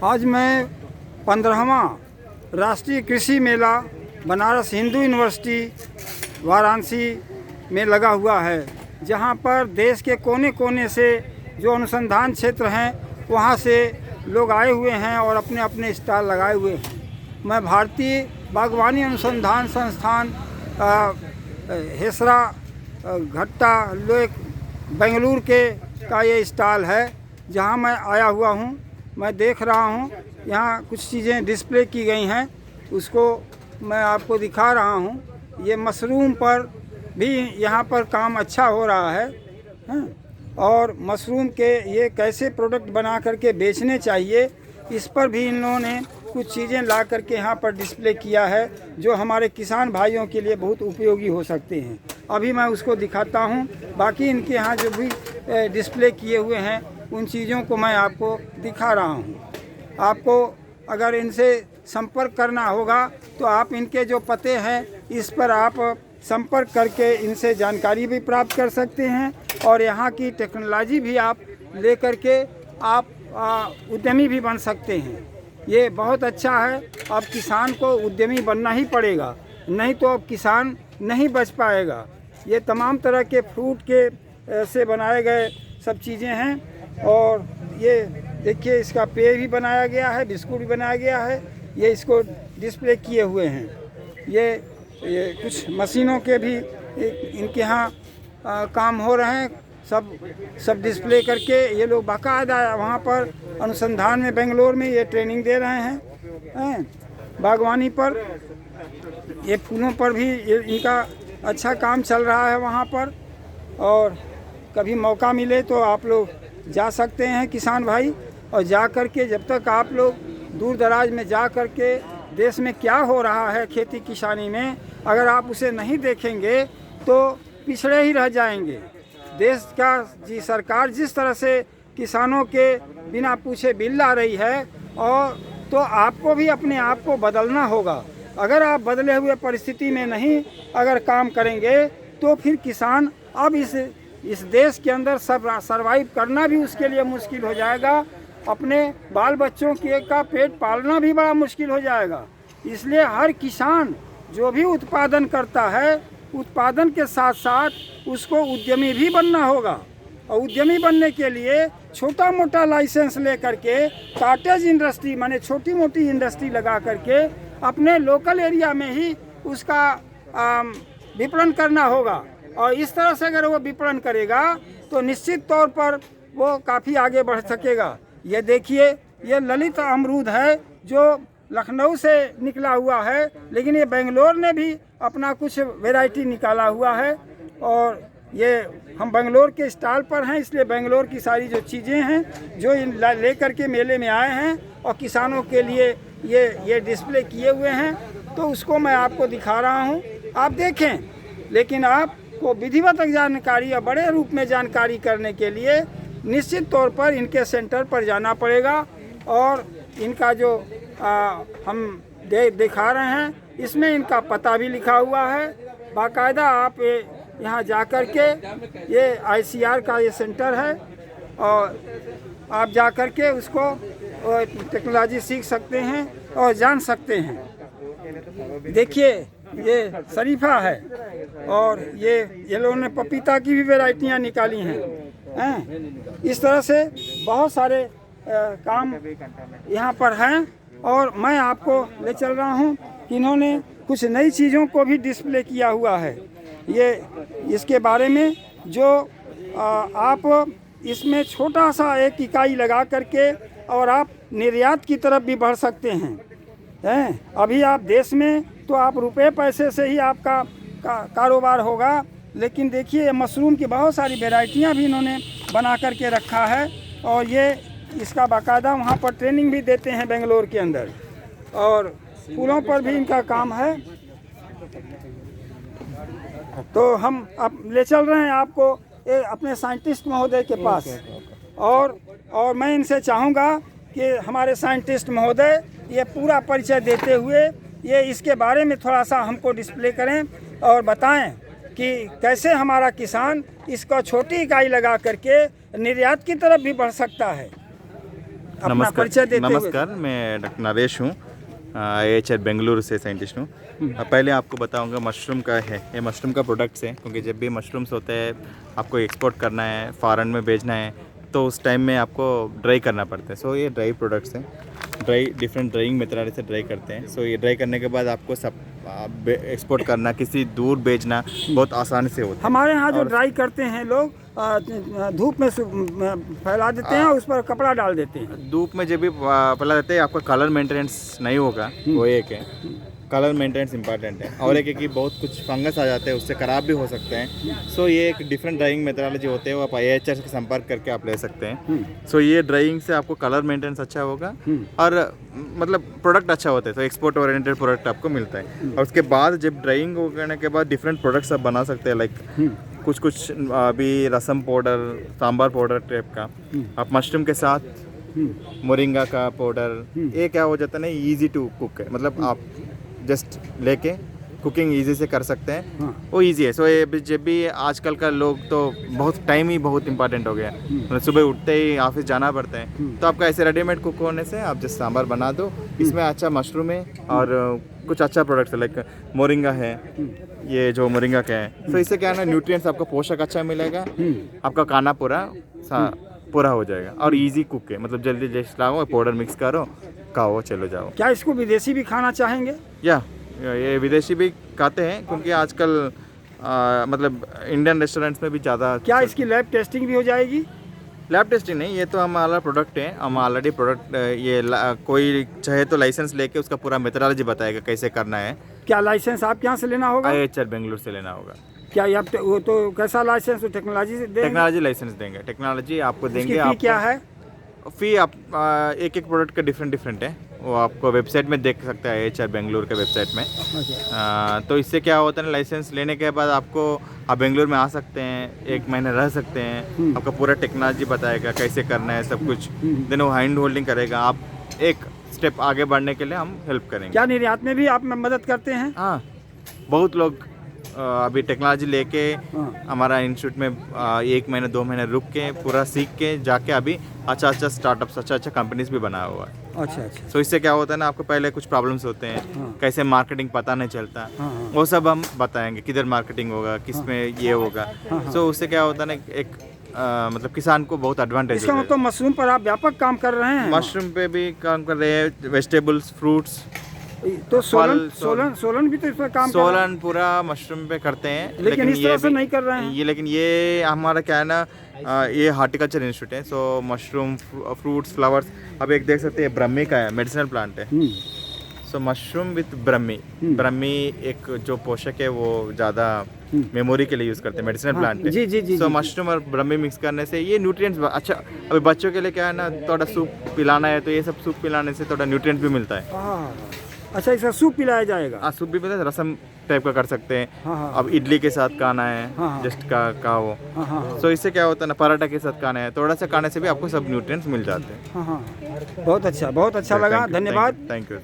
आज मैं 15वां राष्ट्रीय कृषि मेला बनारस हिंदू यूनिवर्सिटी वाराणसी में लगा हुआ है, जहां पर देश के कोने कोने से जो अनुसंधान क्षेत्र हैं वहां से लोग आए हुए हैं और अपने अपने स्टॉल लगाए हुए हैं। मैं भारतीय बागवानी अनुसंधान संस्थान हेसरा घट्टा लेक बेंगलुरु का ये स्टॉल है, जहां मैं आया हुआ हूं। मैं देख रहा हूं यहाँ कुछ चीज़ें डिस्प्ले की गई हैं, उसको मैं आपको दिखा रहा हूं। ये मशरूम पर भी यहाँ पर काम अच्छा हो रहा है, और मशरूम के ये कैसे प्रोडक्ट बना करके बेचने चाहिए, इस पर भी इन लोगों ने कुछ चीज़ें ला करके यहाँ पर डिस्प्ले किया है, जो हमारे किसान भाइयों के लिए बहुत उपयोगी हो सकते हैं। अभी मैं उसको दिखाता हूँ। बाकी इनके यहाँ जो भी डिस्प्ले किए हुए हैं उन चीज़ों को मैं आपको दिखा रहा हूँ। आपको अगर इनसे संपर्क करना होगा तो आप इनके जो पते हैं इस पर आप संपर्क करके इनसे जानकारी भी प्राप्त कर सकते हैं, और यहाँ की टेक्नोलॉजी भी आप ले करके आप उद्यमी भी बन सकते हैं। ये बहुत अच्छा है। अब किसान को उद्यमी बनना ही पड़ेगा, नहीं तो अब किसान नहीं बच पाएगा। ये तमाम तरह के फ्रूट के से बनाए गए सब चीज़ें हैं, और ये देखिए इसका पेय भी बनाया गया है, बिस्कुट भी बनाया गया है। ये इसको डिस्प्ले किए हुए हैं। ये कुछ मशीनों के भी इनके यहाँ काम हो रहे हैं, सब डिस्प्ले करके ये लोग बाकायदा वहाँ पर अनुसंधान में बेंगलोर में ये ट्रेनिंग दे रहे हैं बागवानी पर। ये फूलों पर भी इनका अच्छा काम चल रहा है वहाँ पर, और कभी मौका मिले तो आप लोग जा सकते हैं किसान भाई, और जा कर के जब तक आप लोग दूर दराज में जा कर के देश में क्या हो रहा है खेती किसानी में, अगर आप उसे नहीं देखेंगे तो पिछड़े ही रह जाएंगे। देश का जी सरकार जिस तरह से किसानों के बिना पूछे बिल ला रही है, और तो आपको भी अपने आप को बदलना होगा। अगर आप बदले हुए परिस्थिति में नहीं अगर काम करेंगे तो फिर किसान अब इस देश के अंदर सर्वाइव करना भी उसके लिए मुश्किल हो जाएगा। अपने बाल बच्चों का पेट पालना भी बड़ा मुश्किल हो जाएगा। इसलिए हर किसान जो भी उत्पादन करता है, उत्पादन के साथ साथ उसको उद्यमी भी बनना होगा, और उद्यमी बनने के लिए छोटा मोटा लाइसेंस ले करके कॉटेज इंडस्ट्री माने छोटी मोटी इंडस्ट्री लगा करके अपने लोकल एरिया में ही उसका विपणन करना होगा। और इस तरह से अगर वो विपणन करेगा तो निश्चित तौर पर वो काफ़ी आगे बढ़ सकेगा। ये देखिए, ये ललित अमरूद है जो लखनऊ से निकला हुआ है, लेकिन ये बेंगलोर ने भी अपना कुछ वैरायटी निकाला हुआ है, और ये हम बेंगलोर के स्टॉल पर हैं, इसलिए बेंगलोर की सारी जो चीज़ें हैं जो ले करके मेले में आए हैं और किसानों के लिए ये डिस्प्ले किए हुए हैं, तो उसको मैं आपको दिखा रहा हूँ। आप देखें, लेकिन आपको विधिवत जानकारी या बड़े रूप में जानकारी करने के लिए निश्चित तौर पर इनके सेंटर पर जाना पड़ेगा। और इनका जो हम दिखा रहे हैं इसमें इनका पता भी लिखा हुआ है बाकायदा। आप यहाँ जा कर के, ये ICR का ये सेंटर है, और आप जा कर के उसको टेक्नोलॉजी सीख सकते हैं और जान सकते हैं। देखिए ये शरीफा है, और ये लोगों ने पपीता की भी वैरायटियाँ निकाली हैं। इस तरह से बहुत सारे काम यहाँ पर हैं, और मैं आपको ले चल रहा हूँ कि इन्होंने कुछ नई चीज़ों को भी डिस्प्ले किया हुआ है। ये इसके बारे में जो आप इसमें छोटा सा एक इकाई लगा करके और आप निर्यात की तरफ भी बढ़ सकते हैं। अभी आप देश में तो आप रुपए पैसे से ही आपका कारोबार होगा, लेकिन देखिए मशरूम की बहुत सारी वैरायटियाँ भी इन्होंने बना करके रखा है, और ये इसका बाकायदा वहाँ पर ट्रेनिंग भी देते हैं बेंगलोर के अंदर, और फूलों पर भी इनका काम है। तो हम अब ले चल रहे हैं आपको अपने साइंटिस्ट महोदय के पास, और मैं इनसे चाहूँगा कि हमारे साइंटिस्ट महोदय ये पूरा परिचय देते हुए ये इसके बारे में थोड़ा सा हमको डिस्प्ले करें और बताएं कि कैसे हमारा किसान इसका छोटी इकाई लगा करके निर्यात की तरफ भी बढ़ सकता है। अपना परिचय देते हुए। नमस्कार, मैं डॉक्टर नरेश हूँ, AHR बेंगलुरु से साइंटिस्ट हूँ। पहले आपको बताऊंगा मशरूम का है, ये मशरूम का प्रोडक्ट्स है, क्योंकि जब भी मशरूम्स होते हैं आपको एक्सपोर्ट करना है, फॉरेन में भेजना है, तो उस टाइम में आपको ड्राई करना पड़ता है। सो ये ड्राई प्रोडक्ट्स हैं, डिफरेंट ड्राइंग मेथड से ड्राई करते हैं। सो ये ड्राई करने के बाद आपको सब एक्सपोर्ट करना, किसी दूर भेजना बहुत आसानी से होता है। हमारे यहाँ जो ड्राई करते हैं लोग धूप में फैला देते हैं और उस पर कपड़ा डाल देते हैं। धूप में जब भी फैला देते हैं आपका कलर मेंटेनेंस नहीं होगा, वो एक है। कलर मेंटेनेंस इंपॉर्टेंट है, और एक है कि बहुत कुछ फंगस आ जाते हैं, उससे ख़राब भी हो सकते हैं। सो ये एक डिफरेंट ड्राइंग मेथडोलॉजी होते हैं, वो आप AHR से संपर्क करके आप ले सकते हैं। सो ये ड्राइंग से आपको कलर मेंटेनेंस अच्छा होगा और मतलब प्रोडक्ट अच्छा होता है, तो एक्सपोर्ट ओरिएंटेड प्रोडक्ट आपको मिलता है। और उसके बाद जब ड्राइंग करने के बाद डिफरेंट प्रोडक्ट्स आप बना सकते हैं, लाइक कुछ अभी रसम पाउडर, सांभर पाउडर टाइप का, आप मशरूम के साथ मोरिंगा का पाउडर, ये क्या हो जाता है ना, ईजी टू कुक है, मतलब आप जस्ट लेके कुकिंग इजी से कर सकते हैं। वो इजी है। सो ये जब भी आजकल का लोग तो बहुत टाइम ही बहुत इंपॉर्टेंट हो गया है, मतलब सुबह उठते ही ऑफिस जाना पड़ता है, तो आपका ऐसे रेडीमेड कुक होने से आप जस्ट सांभर बना दो, इसमें अच्छा मशरूम है और कुछ अच्छा प्रोडक्ट्स है, लाइक मोरिंगा है, ये जो मोरिंगा का है। तो इससे क्या है ना, न्यूट्रिएंट्स आपको पोषक अच्छा मिलेगा, आपका खाना पूरा हो जाएगा और इजी कुक है, मतलब जल्दी जस्ट लाओ, पाउडर मिक्स करो, खाओ, चलो जाओ। क्या इसको विदेशी भी खाना चाहेंगे? या ये विदेशी भी खाते हैं, क्योंकि आजकल मतलब इंडियन रेस्टोरेंट्स में भी ज़्यादा। क्या इसकी लैब टेस्टिंग भी हो जाएगी? लैब टेस्टिंग नहीं, ये तो हमारा प्रोडक्ट है, हम ऑलरेडी प्रोडक्ट ये कोई चाहे तो लाइसेंस लेके उसका पूरा मेथडोलॉजी बताएगा कैसे करना है। क्या लाइसेंस आपके यहाँ से लेना होगा? AHR बेंगलुरु से लेना होगा। क्या ये आप वो तो कैसा लाइसेंस? तो टेक्नोलॉजी से देंगे? टेक्नोलॉजी लाइसेंस देंगे, टेक्नोलॉजी आपको देंगे। आप क्या है फ़ी? आप एक प्रोडक्ट का डिफरेंट है, वो आपको वेबसाइट में देख सकते हैं, AHR बेंगलुरु के वेबसाइट में। तो इससे क्या होता है ना, लाइसेंस लेने के बाद आपको आप बेंगलुरु में आ सकते हैं, 1 महीने रह सकते हैं, आपका पूरा टेक्नोलॉजी बताएगा कैसे करना है सब कुछ, देन वो हैंड होल्डिंग करेगा, आप एक स्टेप आगे बढ़ने के लिए हम हेल्प करेंगे। क्या निर्यात में भी आप मदद करते हैं? हाँ, बहुत लोग अभी टेक्नोलॉजी लेके हमारा इंस्टीट्यूट में 1 महीने 2 महीने रुक के पूरा सीख के जाके अभी अच्छा स्टार्टअप्स, अच्छा कंपनीज भी बनाया हुआ है। अच्छा। सो इससे क्या होता है ना, आपको पहले कुछ प्रॉब्लम्स होते हैं, कैसे मार्केटिंग पता नहीं चलता, वो सब हम बताएंगे, किधर मार्केटिंग होगा, किस में ये होगा। सो उससे क्या होता है ना, एक मतलब किसान को बहुत एडवांटेज। इसका मतलब मशरूम पर आप व्यापक काम कर रहे हैं? मशरूम पे भी काम कर रहे हैं, वेजिटेबल्स, फ्रूट्स, तो सोलन भी तो इस पर काम सोलन पूरा मशरूम पे करते हैं, लेकिन इस तरह से नहीं कर रहे हैं। लेकिन ये हमारा क्या है ना, ये हार्टिकल्चर इंस्टीट्यूट है, सो मशरूम, फ्रूट्स, फ्लावर्स, अब एक देख सकते हैं, ब्रह्मी का है, मेडिसिनल प्लांट है। सो मशरूम विथ ब्रह्मी एक जो पोषक है वो ज़्यादा मेमोरी के लिए यूज़ करते हैं, मेडिसिनल प्लांट है। जी। सो मशरूम और ब्रह्मी मिक्स करने से ये न्यूट्रिएंट्स अच्छा, अभी बच्चों के लिए क्या है ना, थोड़ा सूप पिलाना है, तो ये सब सूप पिलाने से थोड़ा न्यूट्रिएंट्स भी मिलता है। अच्छा, इसका सूप पिलाया जाएगा? हाँ, सूप भी मिलता है, रसम टाइप का कर सकते हैं। हाँ। अब इडली के साथ खाना है, जस्ट का वो। सो इससे क्या होता है ना, पराठा के साथ खाना है, थोड़ा सा खाने से भी आपको सब न्यूट्रिएंट्स मिल जाते हैं। हाँ, बहुत अच्छा लगा, धन्यवाद। Thank you.